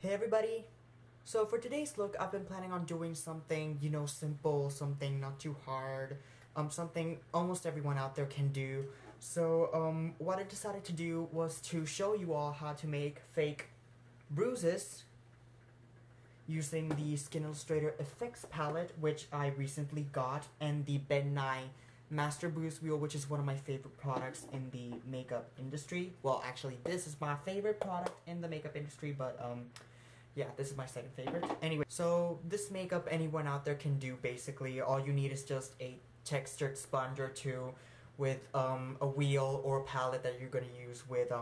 Hey everybody! So for today's look, I've been planning on doing something, simple, something not too hard, something almost everyone out there can do. So, what I decided to do was to show you all how to make fake bruises using the Skin Illustrator FX palette, which I recently got, and the Ben Nye Master Bruise Wheel, which is one of my favorite products in the makeup industry. Well, actually, this is my favorite product in the makeup industry, but, yeah, this is my second favorite. Anyway, so this makeup anyone out there can do, basically. All you need is just a textured sponge or two with a wheel or a palette that you're going to use with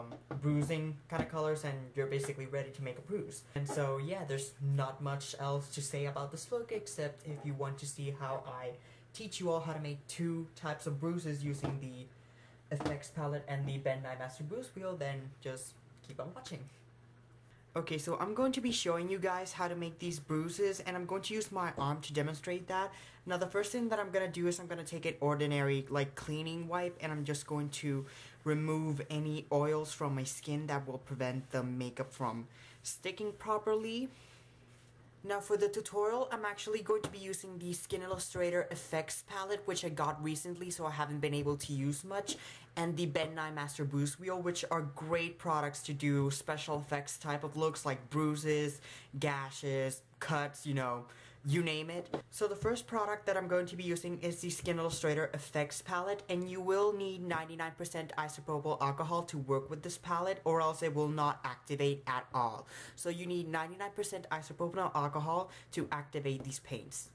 bruising kind of colors, and you're basically ready to make a bruise. And so yeah, there's not much else to say about this look, except if you want to see how I teach you all how to make two types of bruises using the FX palette and the Ben Nye Master Bruise Wheel, then just keep on watching. Okay, so I'm going to be showing you guys how to make these bruises, and I'm going to use my arm to demonstrate that. Now, the first thing that I'm going to do is I'm going to take an ordinary, cleaning wipe, and I'm just going to remove any oils from my skin that will prevent the makeup from sticking properly. Now for the tutorial, I'm actually going to be using the Skin Illustrator FX palette, which I got recently, so I haven't been able to use much, and the Ben Nye Master Bruise Wheel, which are great products to do special effects type of looks like bruises, gashes, cuts, you name it. So the first product that I'm going to be using is the Skin Illustrator FX palette, and you will need 99% isopropyl alcohol to work with this palette, or else it will not activate at all. So you need 99% isopropyl alcohol to activate these paints.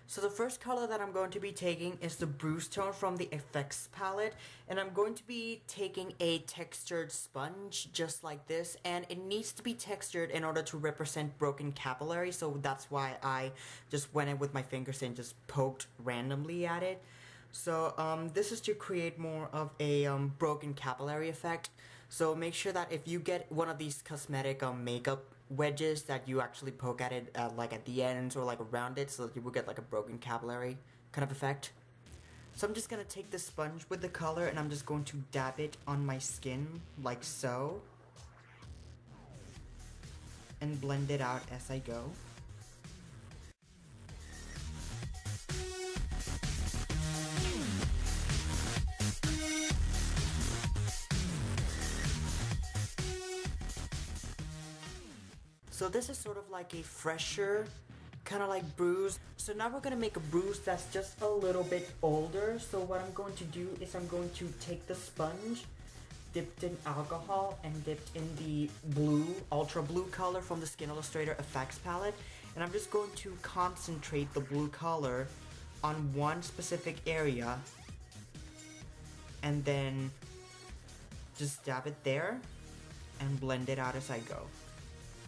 So the first color that I'm going to be taking is the Bruise tone from the FX palette, and I'm going to be taking a textured sponge just like this, and it needs to be textured in order to represent broken capillary, so that's why I just went in with my fingers and just poked randomly at it. So this is to create more of a broken capillary effect. So make sure that if you get one of these cosmetic makeup wedges, that you actually poke at it at the ends or around it, so that you will get a broken capillary kind of effect. So I'm just gonna take the sponge with the color, and I'm just going to dab it on my skin like so, and blend it out as I go. So this is sort of like a fresher, kind of like bruise. So now we're going to make a bruise that's just a little bit older. So what I'm going to do is I'm going to take the sponge, dipped in alcohol, and dipped in the blue, ultra blue color from the Skin Illustrator FX palette. And I'm just going to concentrate the blue color on one specific area, and then just dab it there and blend it out as I go.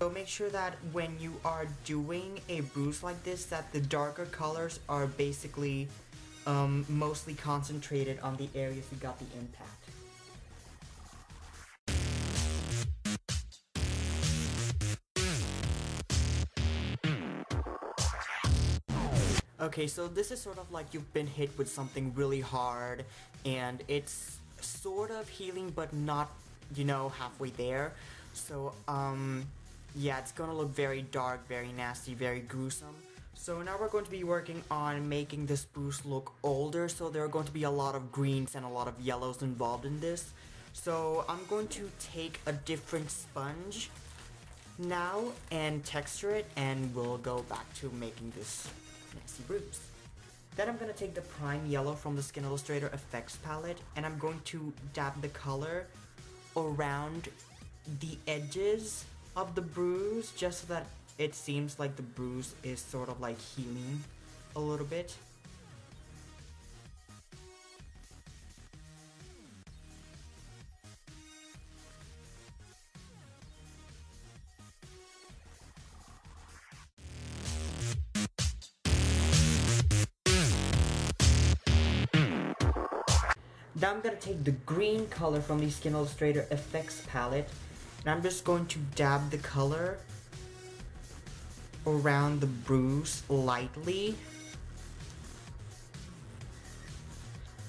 So make sure that when you are doing a bruise like this, that the darker colors are basically mostly concentrated on the areas you got the impact. Okay, so this is sort of like you've been hit with something really hard, and it's sort of healing but not, halfway there. So, yeah, it's gonna look very dark, very nasty, very gruesome. So now we're going to be working on making this bruise look older, so there are going to be a lot of greens and a lot of yellows involved in this. So I'm going to take a different sponge now and texture it, and we'll go back to making this nasty bruise. Then I'm going to take the prime yellow from the Skin Illustrator FX palette, and I'm going to dab the color around the edges of the bruise, just so that it seems like the bruise is sort of healing a little bit. Now I'm going to take the green color from the Skin Illustrator FX palette, and I'm just going to dab the color around the bruise lightly.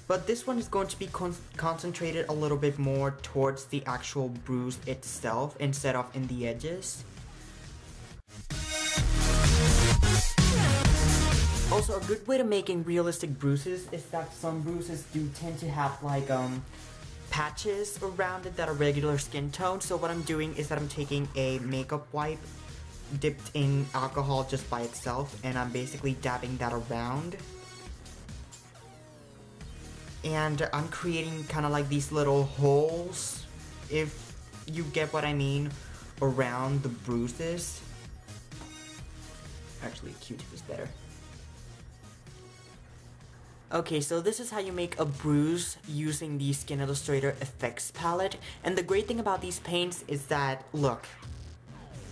But this one is going to be concentrated a little bit more towards the actual bruise itself instead of in the edges. Also, a good way to making realistic bruises is that some bruises do tend to have like patches around it that are regular skin tone. So what I'm doing is that I'm taking a makeup wipe dipped in alcohol just by itself, and I'm basically dabbing that around. And I'm creating kind of like these little holes, if you get what I mean, around the bruises. Actually, Q-tip is better. Okay, so this is how you make a bruise using the Skin Illustrator FX palette. And the great thing about these paints is that, look,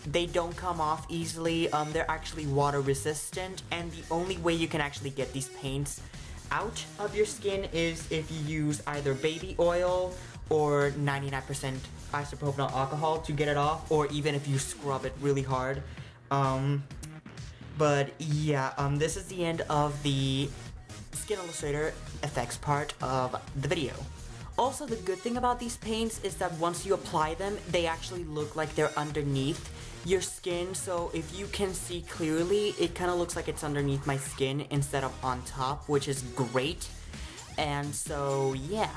they don't come off easily. They're actually water resistant, and the only way you can actually get these paints out of your skin is if you use either baby oil or 99% isopropyl alcohol to get it off, or even if you scrub it really hard. But yeah, this is the end of the Skin Illustrator FX part of the video. Also, the good thing about these paints is that once you apply them, they actually look like they're underneath your skin. So if you can see clearly, it kind of looks like it's underneath my skin instead of on top, which is great. And so, yeah.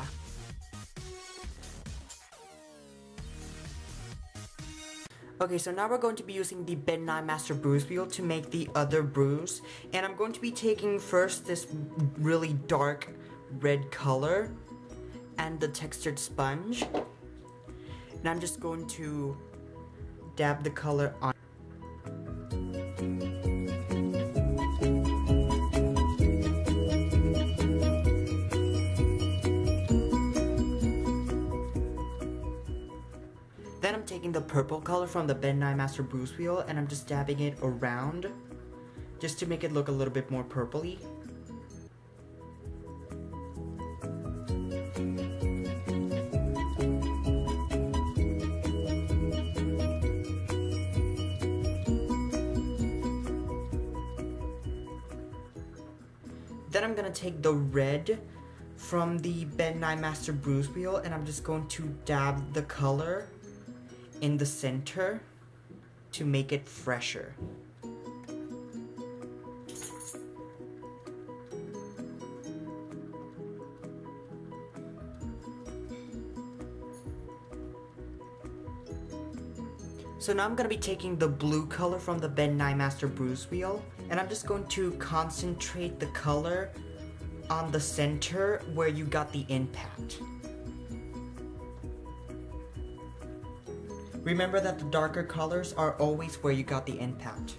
Okay, so now we're going to be using the Ben Nye Master Bruise Wheel to make the other bruise. And I'm going to be taking first this really dark red color and the textured sponge. And I'm just going to dab the color on. Then I'm taking the purple color from the Ben Nye Master Bruise Wheel and I'm just dabbing it around just to make it look a little bit more purpley. Then I'm gonna take the red from the Ben Nye Master Bruise Wheel and I'm just going to dab the color in the center to make it fresher. So now I'm going to be taking the blue color from the Ben Nye Master Bruise Wheel and I'm just going to concentrate the color on the center where you got the impact. Remember that the darker colors are always where you got the impact.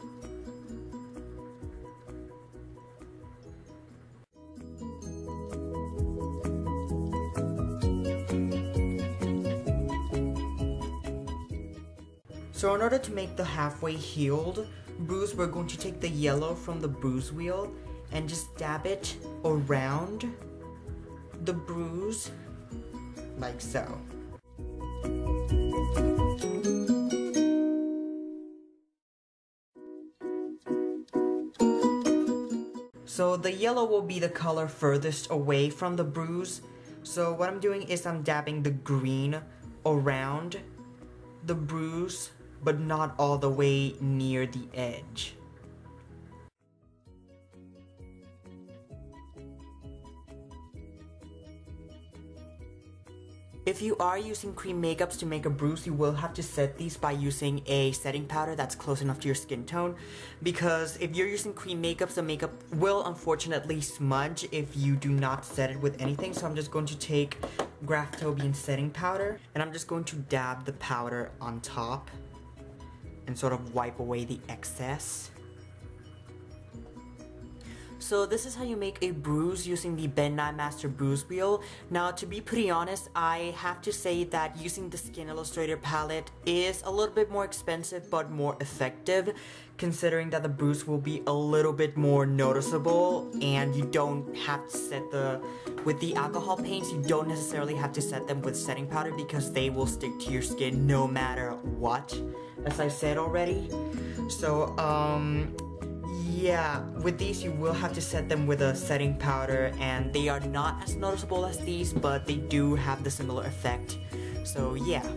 So in order to make the halfway healed bruise, we're going to take the yellow from the bruise wheel and just dab it around the bruise like so. So the yellow will be the color furthest away from the bruise. So what I'm doing is I'm dabbing the green around the bruise, but not all the way near the edge. If you are using cream makeups to make a bruise, you will have to set these by using a setting powder that's close enough to your skin tone, because if you're using cream makeups, the makeup will unfortunately smudge if you do not set it with anything. So I'm just going to take Graftobian setting powder and I'm just going to dab the powder on top and sort of wipe away the excess. So this is how you make a bruise using the Ben Nye Master Bruise Wheel. Now, to be pretty honest, I have to say that using the Skin Illustrator palette is a little bit more expensive but more effective, considering that the bruise will be a little bit more noticeable and you don't have to set with the alcohol paints, you don't necessarily have to set them with setting powder because they will stick to your skin no matter what, as I said already. So, yeah, with these you will have to set them with a setting powder and they are not as noticeable as these, but they do have the similar effect. So yeah.